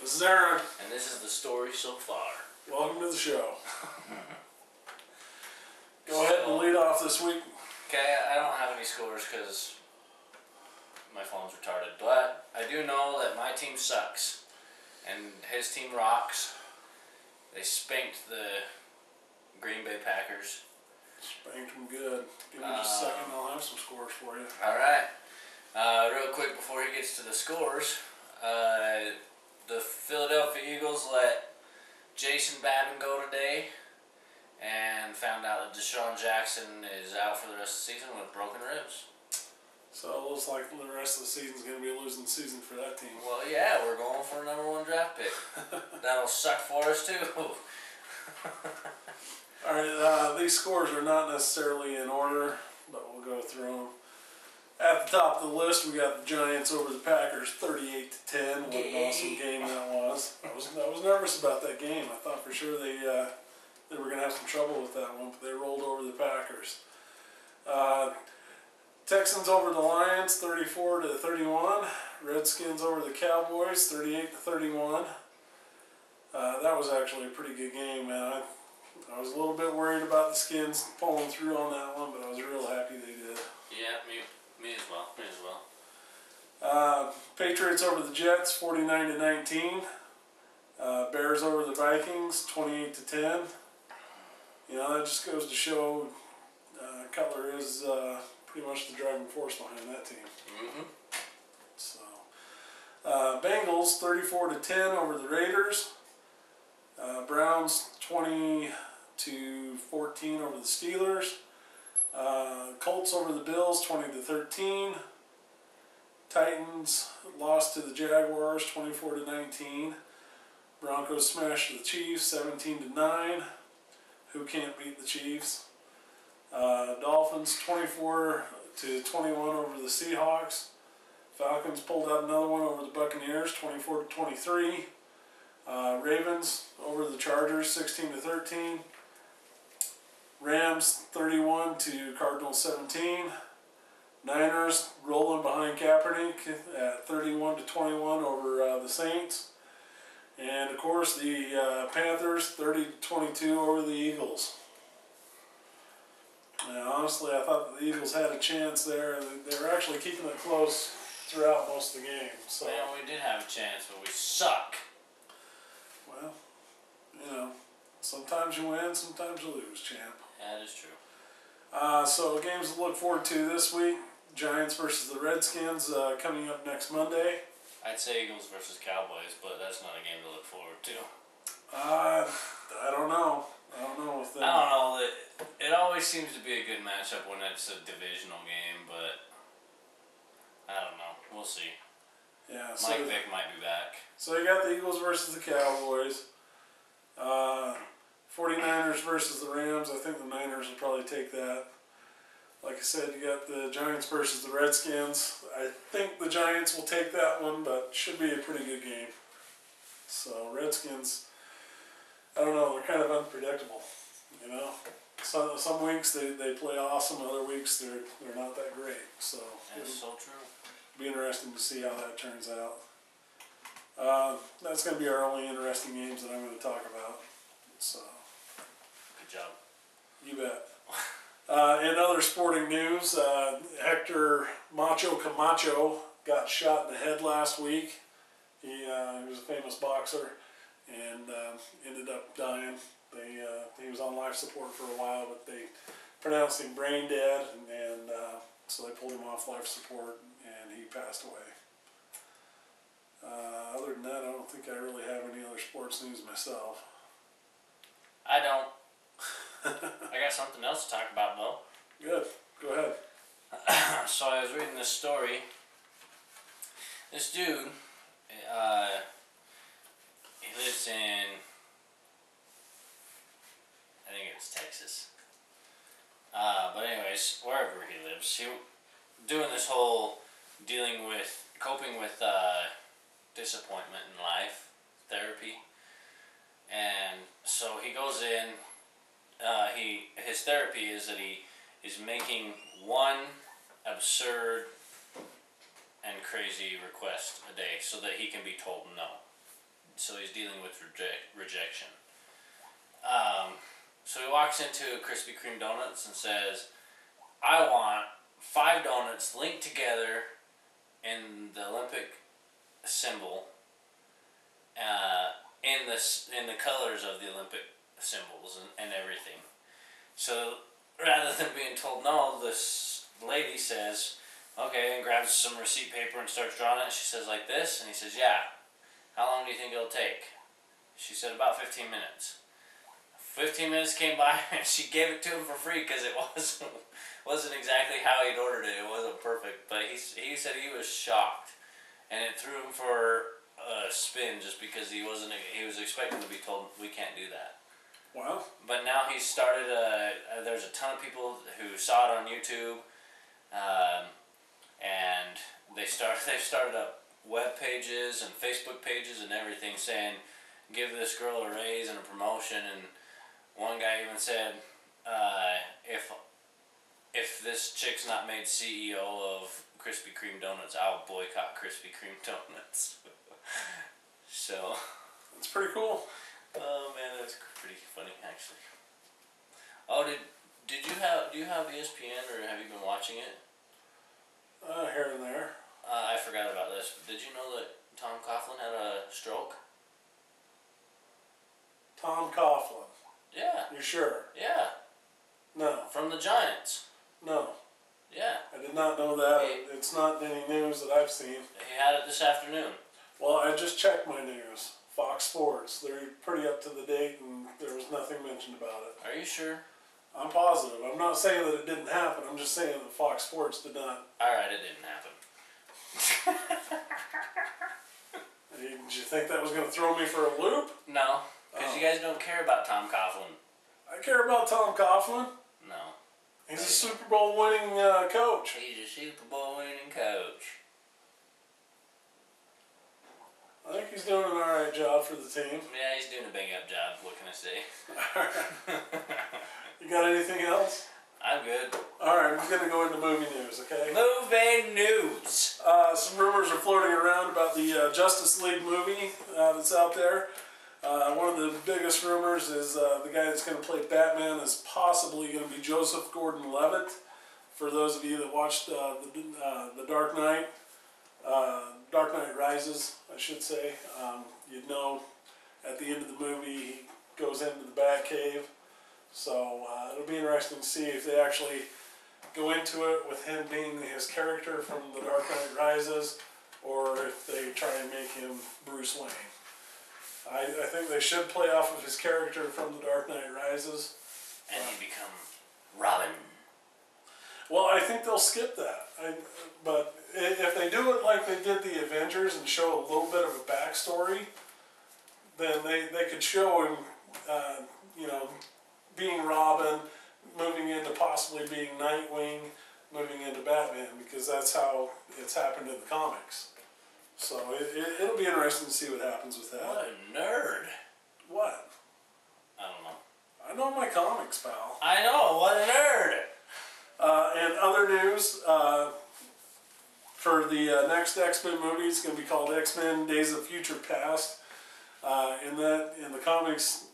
This is Aaron. And this is the story so far. Welcome to the show. Go ahead and lead off this week. Okay, I don't have any scores because my phone's retarded. But I do know that my team sucks. And his team rocks. They spanked the Green Bay Packers. Spanked them good. Give me just a second, I'll have some scores for you. Alright. Real quick before he gets to the scores, the Philadelphia Eagles let Jason Babin go today and found out that Deshaun Jackson is out for the rest of the season with broken ribs. So it looks like the rest of the season's going to be a losing season for that team. Well, yeah, we're going for a #1 draft pick. That'll suck for us too. Alright, these scores are not necessarily in order, but we'll go through them. At the top of the list, we got the Giants over the Packers, 38-10. What an awesome game that was. I was nervous about that game. I thought for sure they were going to have some trouble with that one, but they rolled over the Packers. Texans over the Lions, 34-31. Redskins over the Cowboys, 38-31. That was actually a pretty good game, man. I was a little bit worried about the Skins pulling through on that one, but I was real happy they did. Yeah, me as well. Me as well. Patriots over the Jets, 49-19. Bears over the Vikings, 28-10. You know, that just goes to show Cutler is pretty much the driving force behind that team. Mm-hmm. So, Bengals 34-10 over the Raiders. Browns 20-14 over the Steelers. Colts over the Bills 20-13. Titans lost to the Jaguars 24-19. Broncos smashed the Chiefs 17-9. Who can't beat the Chiefs? Dolphins 24-21 over the Seahawks. Falcons pulled out another one over the Buccaneers 24-23. Ravens over the Chargers 16-13. Rams 31 to Cardinals 17. Niners rolling behind Kaepernick at 31-21 over the Saints. And of course the Panthers 30-22 over the Eagles. And honestly, I thought the Eagles had a chance there. They were actually keeping it close throughout most of the game. So well, we did have a chance, but we suck. Well, you know, sometimes you win, sometimes you lose, champ. That is true. So games to look forward to this week. Giants versus the Redskins coming up next Monday. I'd say Eagles versus Cowboys, but that's not a game to look forward to. I don't know. I don't know if I don't know. It always seems to be a good matchup when it's a divisional game, but I don't know. We'll see. Yeah, Mike Vick might be back. So you got the Eagles versus the Cowboys. 49ers versus the Rams. I think the Niners will probably take that. Like I said, you got the Giants versus the Redskins. I think the Giants will take that one, but should be a pretty good game. So Redskins, I don't know, they're kind of unpredictable, you know. Some weeks they play awesome, other weeks they're not that great. So that's so true. It'll be interesting to see how that turns out. That's going to be our only interesting games that I'm going to talk about. So good job. You bet. In other sporting news, Hector Macho Camacho got shot in the head last week. He was a famous boxer and ended up dying. He was on life support for a while, but they pronounced him brain dead, and so they pulled him off life support, and he passed away. Other than that, I don't think I really have any other sports news myself. I don't. I got something else to talk about, though. Good. Go ahead. So I was reading this story. This dude, he lives in, I think it's Texas. But anyways, wherever he lives, he doing this whole coping with disappointment in life therapy, and so he goes in. His therapy is that he is making one absurd and crazy request a day so that he can be told no. so he's dealing with rejection. So he walks into Krispy Kreme Donuts and says, I want 5 donuts linked together in the Olympic symbol, in the colors of the Olympic symbols and everything. So rather than being told no, this lady says, okay, and grabs some receipt paper and starts drawing it. She says, like this, and he says, yeah. How long do you think it'll take? She said, about 15 minutes. 15 minutes came by and she gave it to him for free because it wasn't exactly how he'd ordered it. It wasn't perfect, but he said he was shocked, and it threw him for a spin just because he was expecting to be told we can't do that. Wow. But now he's started there's a ton of people who saw it on YouTube, and they've started up web pages and Facebook pages and everything saying, give this girl a raise and a promotion. And one guy even said, if this chick's not made CEO of Krispy Kreme Donuts, I'll boycott Krispy Kreme Donuts. So that's pretty cool. Oh man, that's pretty funny actually. Oh, do you have ESPN, or have you been watching it? Here and there. I forgot about this. Did you know that Tom Coughlin had a stroke? Tom Coughlin. Yeah. You sure? Yeah. No. From the Giants. No. Yeah. I did not know that. It's not any news that I've seen. He had it this afternoon. Well, I just checked my news. Fox Sports. They're pretty up to the date, and there was nothing mentioned about it. Are you sure? I'm positive. I'm not saying that it didn't happen. I'm just saying that Fox Sports did not. Alright, it didn't happen. Did you think that was going to throw me for a loop? No, because you guys don't care about Tom Coughlin. I care about Tom Coughlin. No. He's a Super Bowl winning coach. He's a Super Bowl winning coach. I think he's doing an alright job for the team. Yeah, he's doing a bang up job. What can I say? You got anything else? I'm good. Alright, we're going to go into movie news, okay? Movie news! Some rumors are floating around about the Justice League movie that's out there. One of the biggest rumors is the guy that's going to play Batman is possibly going to be Joseph Gordon-Levitt. For those of you that watched the Dark Knight Rises, I should say, you'd know at the end of the movie he goes into the Batcave. So it'll be interesting to see if they actually go into it with him being his character from The Dark Knight Rises, or if they try and make him Bruce Wayne. I think they should play off of his character from The Dark Knight Rises. And he become Robin. Well, I think they'll skip that. But if they do it like they did the Avengers and show a little bit of a backstory, then they could show him, being Robin, moving into possibly being Nightwing, moving into Batman, because that's how it's happened in the comics. So it'll be interesting to see what happens with that. What a nerd. What? I don't know. I know my comics, pal. I know, what a nerd! And other news, for the next X-Men movie, it's going to be called X-Men Days of Future Past. In the comics,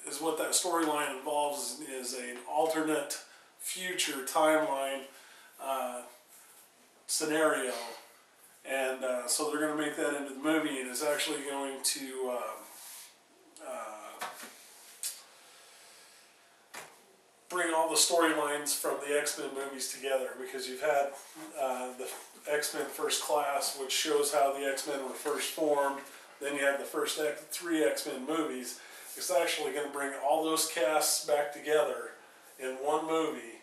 is what that storyline involves is an alternate future timeline scenario, and so they're going to make that into the movie, and it's actually going to bring all the storylines from the X-Men movies together, because you've had the X-Men First Class, which shows how the X-Men were first formed. Then you have the first 3 X-Men movies. It's actually going to bring all those casts back together in one movie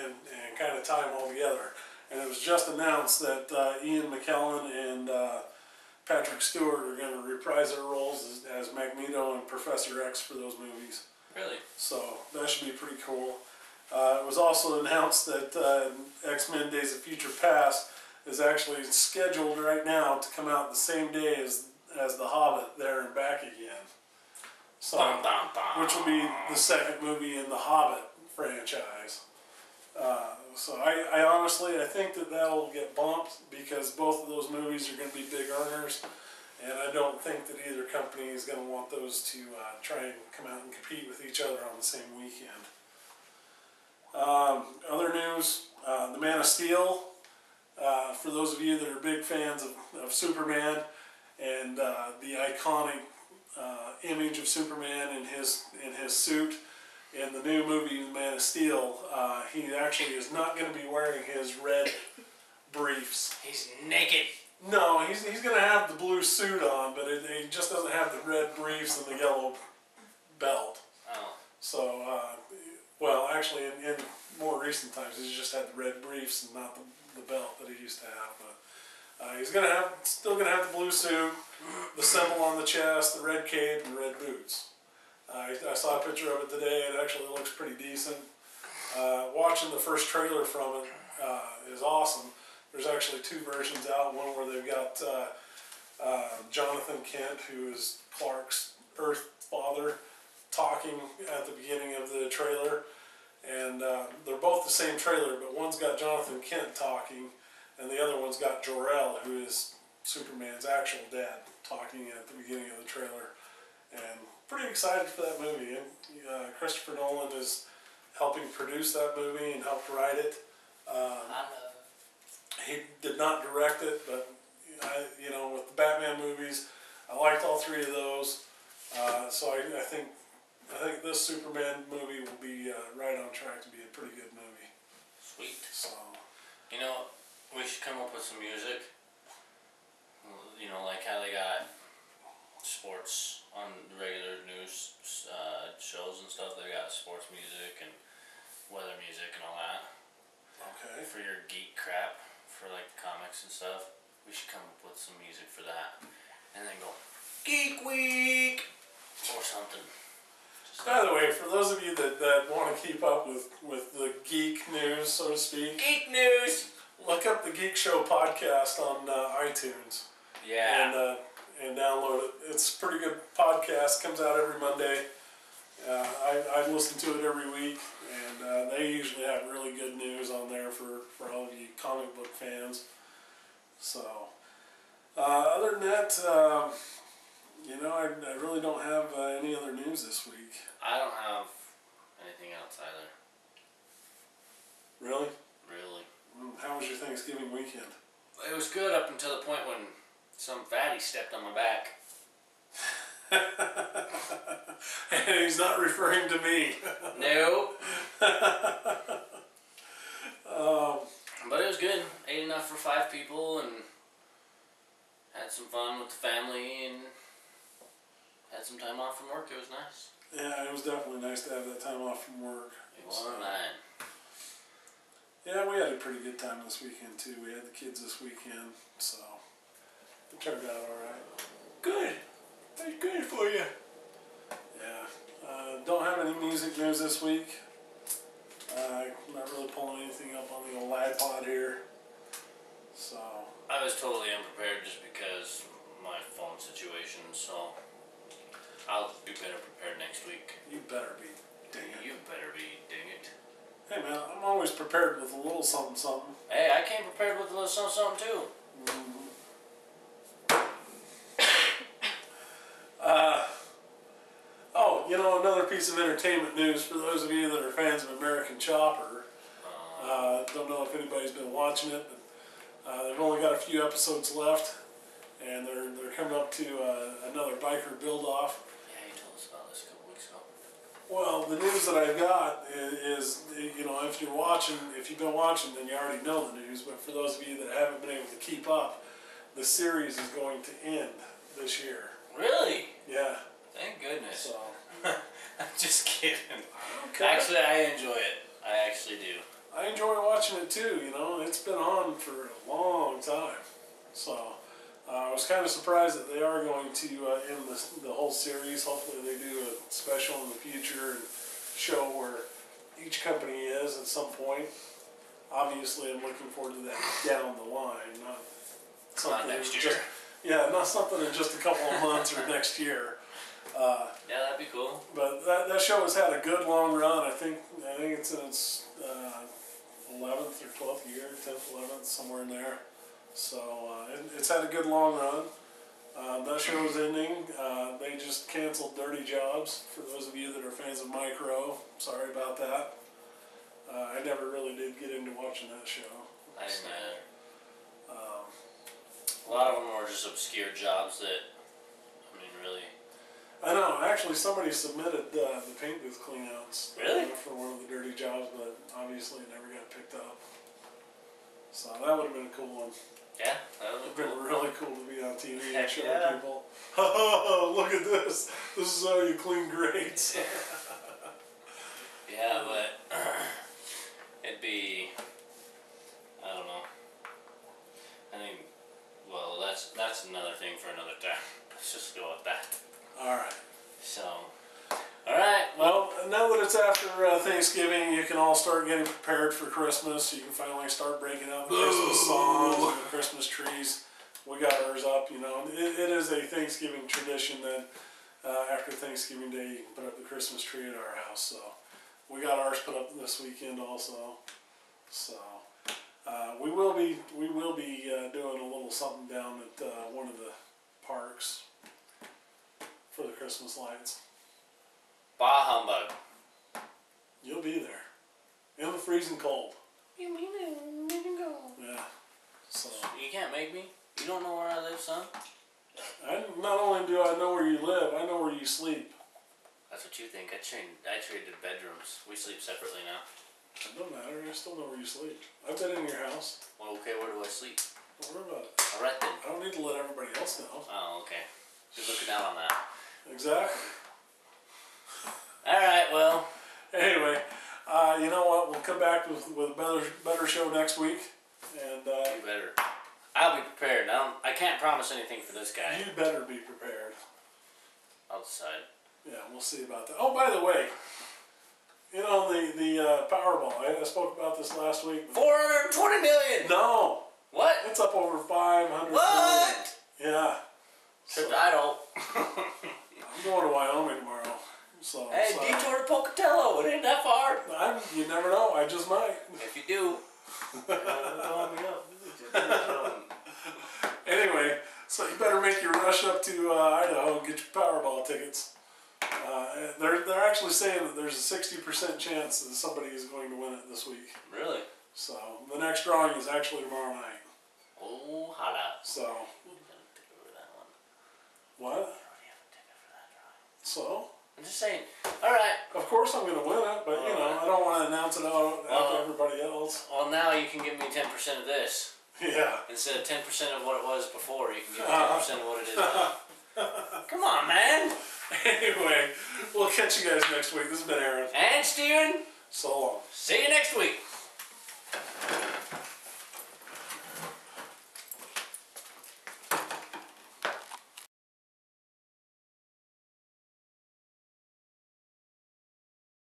and kind of tie them all together. And it was just announced that Ian McKellen and Patrick Stewart are going to reprise their roles as Magneto and Professor X for those movies. Really? So that should be pretty cool. It was also announced that X-Men Days of Future Past is actually scheduled right now to come out the same day as The Hobbit, There and Back Again. So, which will be the second movie in the Hobbit franchise. So I honestly, I think that that'll get bumped, because both of those movies are going to be big earners. and I don't think that either company is going to want those to try and come out and compete with each other on the same weekend. Other news, the Man of Steel. For those of you that are big fans of Superman and the iconic image of Superman in his suit in the new movie The Man of Steel, he actually is not going to be wearing his red briefs. He's naked. No, he's going to have the blue suit on, but he just doesn't have the red briefs and the yellow belt. Oh. So, well, actually, in more recent times, he's just had the red briefs and not the belt that he used to have. But he's still going to have the blue suit, the symbol on the chest, the red cape, and red boots. I saw a picture of it today. It actually looks pretty decent. Watching the first trailer from it is awesome. There's actually two versions out. One where they've got Jonathan Kent, who is Clark's Earth father, talking at the beginning of the trailer. And they're both the same trailer, but one's got Jonathan Kent talking, and the other one's got Jor-El, who is Superman's actual dad, talking at the beginning of the trailer. And pretty excited for that movie. And Christopher Nolan is helping produce that movie and helped write it. He did not direct it, but with the Batman movies, I liked all three of those. So I think this Superman movie will be right on track to be a pretty good movie. Sweet. So, we should come up with some music. Like how they got sports on the regular news shows and stuff. They got sports music and weather music and all that. okay. For your geek crap, for like comics and stuff, we should come up with some music for that, and then go Geek Week or something. By the way, for those of you that want to keep up with the geek news, so to speak, Geek News. look up the Geek Show podcast on iTunes. Yeah. And download it. It's a pretty good podcast. Comes out every Monday. I listen to it every week, and they usually have really good news on there for all of you comic book fans. So, other than that, I really don't have any other news this week. I don't have anything else either. Really? Really. How was your Thanksgiving weekend? It was good up until the point when some fatty stepped on my back. And he's not referring to me. No. But it was good. Ate enough for 5 people and had some fun with the family and had some time off from work. It was nice. Yeah, it was definitely nice to have that time off from work. It was nice. Yeah, we had a pretty good time this weekend too. We had the kids this weekend, so it turned out alright. Good. That's good for you. Yeah. Don't have any music news this week. I'm not really pulling anything up on the old iPod here. So. I was totally unprepared just because of my phone situation, so I'll be better prepared next week. You better be. Dang it. You better be, dang it. Hey man, I'm always prepared with a little something something. Hey, I came prepared with a little something too. Mm-hmm. Another piece of entertainment news for those of you that are fans of American Chopper. Don't know if anybody's been watching it, but they've only got a few episodes left, and they're coming up to another biker build-off. Yeah, you told us about this a couple weeks ago. Well, the news that I've got is if you've been watching, then you already know the news. But for those of you that haven't been able to keep up, the series is going to end this year. Really? Yeah. Thank goodness. So. I'm just kidding. Okay. Actually, I enjoy it. I actually do. I enjoy watching it too. It's been on for a long time. So I was kind of surprised that they are going to end the whole series. Hopefully they do a special in the future and show where each company is at some point. Obviously, I'm looking forward to that down the line, not something next year. Not something in just a couple of months or next year. Yeah, that'd be cool. But that show has had a good long run. I think it's in its 11th or 12th year, 10th, 11th, somewhere in there. So it's had a good long run. That show is ending. They just canceled Dirty Jobs. For those of you that are fans of Micro, sorry about that. I never really did get into watching that show. I didn't either. A lot of them were just obscure jobs that, I mean, really. I know. Actually, somebody submitted the paint booth cleanouts. Really? For one of the Dirty Jobs, but obviously it never got picked up. So that would have been a cool one. Yeah, that It would would have cool. been really cool to be on TV and Heck show yeah. people. Oh, look at this. This is how you clean grates. Yeah, but it'd be, I don't know. I think, well, that's another thing for another time. Let's just go with that. Alright. So, alright, Well, now that it's after Thanksgiving, you can all start getting prepared for Christmas. You can finally start breaking out the Christmas songs and the Christmas trees. We got ours up, you know. It is a Thanksgiving tradition that after Thanksgiving Day, you can put up the Christmas tree at our house. So we got ours put up this weekend also. So we will be doing a little something down at one of the parks for the Christmas lights. bah humbug. You'll be there. In the freezing cold. You mean it? Go. Yeah. So You can't make me. You don't know where I live, son. not only do I know where you live, I know where you sleep. That's what you think. I traded bedrooms. We sleep separately now. It don't matter, I still know where you sleep. I've been in your house. Well, okay, where do I sleep? Don't worry about it. Alright then. I don't need to let everybody else know. Oh, okay. Just looking out on that. Exactly. Alright, well. Anyway, you know what? We'll come back with a better show next week. And You better. I'll be prepared. I can't promise anything for this guy. you better be prepared. I'll decide. Yeah, we'll see about that. Oh, by the way, you know the Powerball. I spoke about this last week. 420 million! No, What? it's up over 500 What? million. Yeah. Except I don't. I'm going to Wyoming tomorrow. So Hey, detour to Pocatello. It ain't that far. You never know. I just might. If you do. Call me up. Anyway, so you better make your rush up to Idaho and get your Powerball tickets. They're actually saying that there's a 60% chance that somebody is going to win it this week. Really? So the next drawing is actually tomorrow night. Oh, hot out. So what? I already have a ticket for that drawing. So I'm just saying. Alright. of course I'm going to win it, but you know I don't want to announce it out after everybody else. Well, now you can give me 10% of this. Yeah. Instead of 10% of what it was before, you can give me 10% of what it is now. Come on, man. Anyway, we'll catch you guys next week. This has been Aaron. And Steven, So long. see you next week.